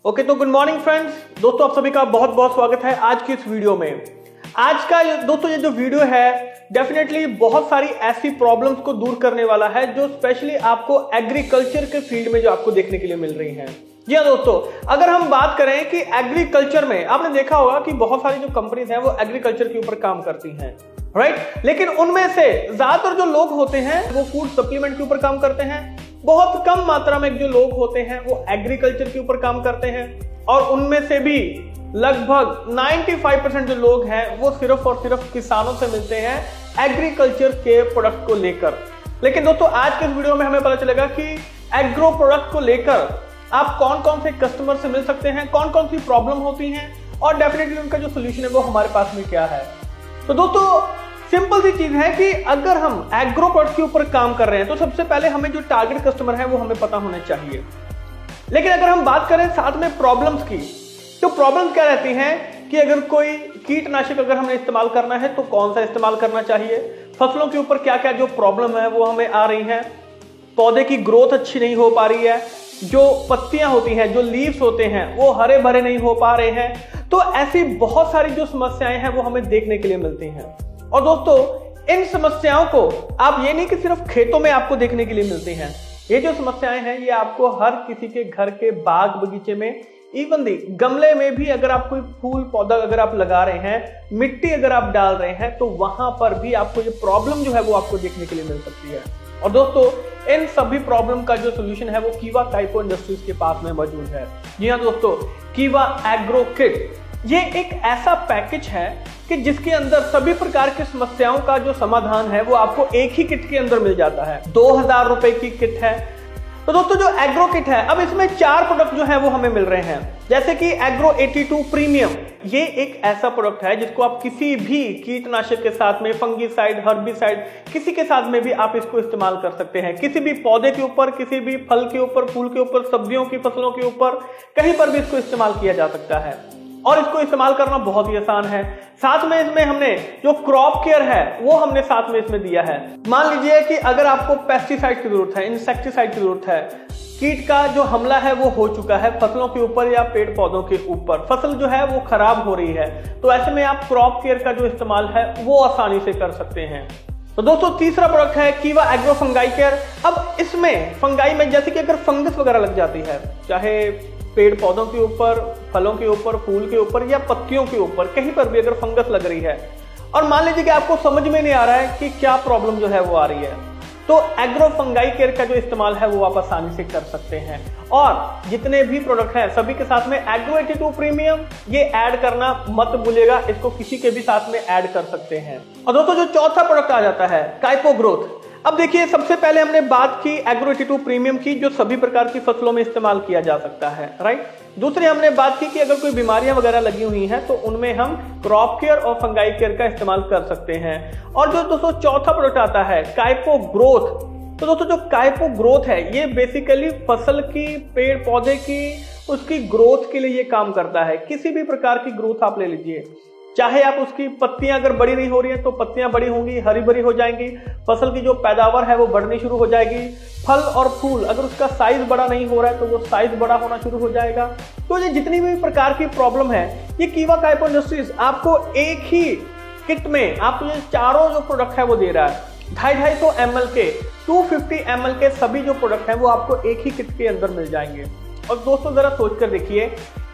Okay, तो good morning friends. दोस्तों, आप सभी का बहुत बहुत स्वागत है आज की इस वीडियो में। आज का दोस्तों ये जो वीडियो है डेफिनेटली बहुत सारी ऐसी प्रॉब्लम्स को दूर करने वाला है जो स्पेशली आपको एग्रीकल्चर के फील्ड में जो आपको देखने के लिए मिल रही हैं। जी हाँ दोस्तों, अगर हम बात करें कि एग्रीकल्चर में आपने देखा होगा कि बहुत सारी जो कंपनीज हैं वो एग्रीकल्चर के ऊपर काम करती हैं, राइट। लेकिन उनमें से ज्यादातर जो लोग होते हैं वो फूड सप्लीमेंट के ऊपर काम करते हैं। बहुत कम मात्रा में जो लोग होते हैं वो एग्रीकल्चर के ऊपर काम करते हैं, और उनमें से भी लगभग 95% जो लोग हैं वो सिर्फ और सिर्फ किसानों से मिलते हैं एग्रीकल्चर के प्रोडक्ट को लेकर। लेकिन दोस्तों, आज के इस वीडियो में हमें पता चलेगा कि एग्रो प्रोडक्ट को लेकर आप कौन कौन से कस्टमर से मिल सकते हैं, कौन कौन सी प्रॉब्लम होती हैं, और डेफिनेटली उनका जो सोल्यूशन है वो हमारे पास में क्या है। तो दोस्तों, सिंपल सी चीज है कि अगर हम एग्रो प्रोडक्ट के ऊपर काम कर रहे हैं तो सबसे पहले हमें जो टारगेट कस्टमर है वो हमें पता होना चाहिए। लेकिन अगर हम बात करें साथ में प्रॉब्लम्स की, तो प्रॉब्लम्स क्या रहती हैं कि अगर कोई कीटनाशक अगर हमें इस्तेमाल करना है तो कौन सा इस्तेमाल करना चाहिए, फसलों के ऊपर क्या क्या जो प्रॉब्लम है वो हमें आ रही है, पौधे की ग्रोथ अच्छी नहीं हो पा रही है, जो पत्तियां होती हैं, जो लीव्स होते हैं वो हरे भरे नहीं हो पा रहे हैं। तो ऐसी बहुत सारी जो समस्याएं हैं वो हमें देखने के लिए मिलती हैं। और दोस्तों, इन समस्याओं को आप ये नहीं कि सिर्फ खेतों में आपको देखने के लिए मिलती हैं। ये जो समस्याएं हैं ये आपको हर किसी के घर के बाग बगीचे में, इवन गमले में भी अगर आप कोई फूल पौधा अगर आप लगा रहे हैं, मिट्टी अगर आप डाल रहे हैं, तो वहां पर भी आपको ये प्रॉब्लम जो है वो आपको देखने के लिए मिल सकती है। और दोस्तों, इन सभी प्रॉब्लम का जो सोल्यूशन है वो कीवा काइपो इंडस्ट्रीज के पास में मौजूद है। जी हाँ दोस्तों, कीवा एग्रो किट ये एक ऐसा पैकेज है कि जिसके अंदर सभी प्रकार की समस्याओं का जो समाधान है वो आपको एक ही किट के अंदर मिल जाता है। 2000 रुपए की किट है। तो दोस्तों, जो एग्रो किट है, अब इसमें 4 प्रोडक्ट जो है वो हमें मिल रहे हैं, जैसे कि एग्रो 82 प्रीमियम। ये एक ऐसा प्रोडक्ट है जिसको आप किसी भी कीटनाशक के साथ में, फंगीसाइड, हर्बिसाइड, किसी के साथ में भी आप इसको इस्तेमाल कर सकते हैं। किसी भी पौधे के ऊपर, किसी भी फल के ऊपर, फूल के ऊपर, सब्जियों की फसलों के ऊपर, कहीं पर भी इसको इस्तेमाल किया जा सकता है, और इसको इस्तेमाल करना बहुत ही आसान है। साथ में इसमें हमने जो क्रॉप केयर है वो हमने साथ में इसमें दिया है। मान लीजिए कि अगर आपको पेस्टिसाइड की जरूरत है, इंसेक्टिसाइड की जरूरत है, कीट का जो हमला है वो हो चुका है फसलों के ऊपर या पेड़ पौधों के ऊपर, फसल जो है वो खराब हो रही है, तो ऐसे में आप क्रॉप केयर का जो इस्तेमाल है वो आसानी से कर सकते हैं। तो दोस्तों, तीसरा प्रोडक्ट है कीवा एग्रो फंगाई केयर। अब इसमें फंगाई में जैसे कि अगर फंगस वगैरह लग जाती है, चाहे पेड़ पौधों के ऊपर, फलों के ऊपर, फूल के ऊपर या पत्तियों के ऊपर, कहीं पर भी अगर फंगस लग रही है और मान लीजिए कि आपको समझ में नहीं आ रहा है कि क्या प्रॉब्लम जो है वो आ रही है, तो एग्रो फंगाई केयर का जो इस्तेमाल है वो आप आसानी से कर सकते हैं। और जितने भी प्रोडक्ट हैं सभी के साथ में एग्रो 82 प्रीमियम ये ऐड करना मत भूलिएगा, इसको किसी के भी साथ में ऐड कर सकते हैं। और दोस्तों, जो चौथा प्रोडक्ट आ जाता है काइपो ग्रोथ। अब देखिए, सबसे पहले हमने बात की एग्रो 82 प्रीमियम की, जो सभी प्रकार की फसलों में इस्तेमाल किया जा सकता है, राइट। दूसरी हमने बात की कि अगर कोई बीमारियां वगैरह लगी हुई हैं तो उनमें हम क्रॉप केयर और फंगाई केयर का इस्तेमाल कर सकते हैं। और जो दोस्तों चौथा प्रोडक्ट आता है काइपो ग्रोथ। तो दोस्तों, जो काइपो ग्रोथ है ये बेसिकली फसल की, पेड़ पौधे की, उसकी ग्रोथ के लिए ये काम करता है। किसी भी प्रकार की ग्रोथ आप ले लीजिए, चाहे आप उसकी पत्तियां अगर बड़ी नहीं हो रही है तो पत्तियां बड़ी होंगी, हरी भरी हो जाएंगी, फसल की जो पैदावार है वो बढ़नी शुरू हो जाएगी। फल और फूल अगर उसका साइज बड़ा नहीं हो रहा है तो वो साइज बड़ा होना शुरू हो जाएगा। तो ये जितनी भी प्रकार की प्रॉब्लम है ये कीवा काइपो इंडस्ट्रीज आपको एक ही किट में आपको ये चारों जो प्रोडक्ट है वो दे रहा है। 250 ml के, 250 ml के सभी जो प्रोडक्ट है वो आपको एक ही किट के अंदर मिल जाएंगे। और दोस्तों, जरा सोच कर देखिए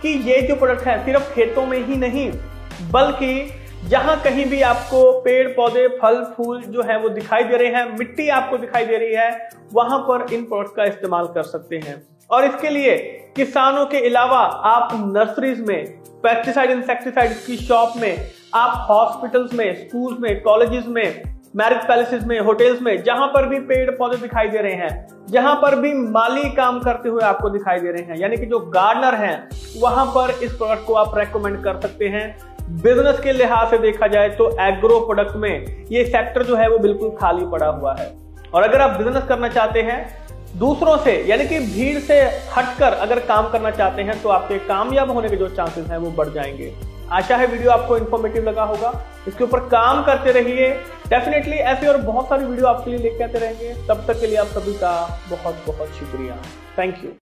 कि ये जो प्रोडक्ट है सिर्फ खेतों में ही नहीं, बल्कि जहां कहीं भी आपको पेड़ पौधे, फल फूल जो है वो दिखाई दे रहे हैं, मिट्टी आपको दिखाई दे रही है, वहां पर इन प्रोडक्ट का इस्तेमाल कर सकते हैं। और इसके लिए किसानों के अलावा आप नर्सरीज में, पेस्टिसाइड इंसेक्टिसाइड की शॉप में, आप हॉस्पिटल्स में, स्कूल्स में, कॉलेजेस में, मैरिज पैलेसेस में, होटल्स में, जहां पर भी पेड़ पौधे दिखाई दे रहे हैं, जहां पर भी माली काम करते हुए आपको दिखाई दे रहे हैं, यानी कि जो गार्डनर हैं, वहां पर इस प्रोडक्ट को आप रेकमेंड कर सकते हैं। बिजनेस के लिहाज से देखा जाए तो एग्रो प्रोडक्ट में ये सेक्टर जो है वो बिल्कुल खाली पड़ा हुआ है। और अगर आप बिजनेस करना चाहते हैं दूसरों से, यानी कि भीड़ से हटकर अगर काम करना चाहते हैं, तो आपके कामयाब होने के जो चांसेस हैं वो बढ़ जाएंगे। आशा है वीडियो आपको इन्फॉर्मेटिव लगा होगा। इसके ऊपर काम करते रहिए, डेफिनेटली ऐसी और बहुत सारी वीडियो आपके लिए लेके आते रहेंगे। तब तक के लिए आप सभी का बहुत बहुत शुक्रिया। Thank you.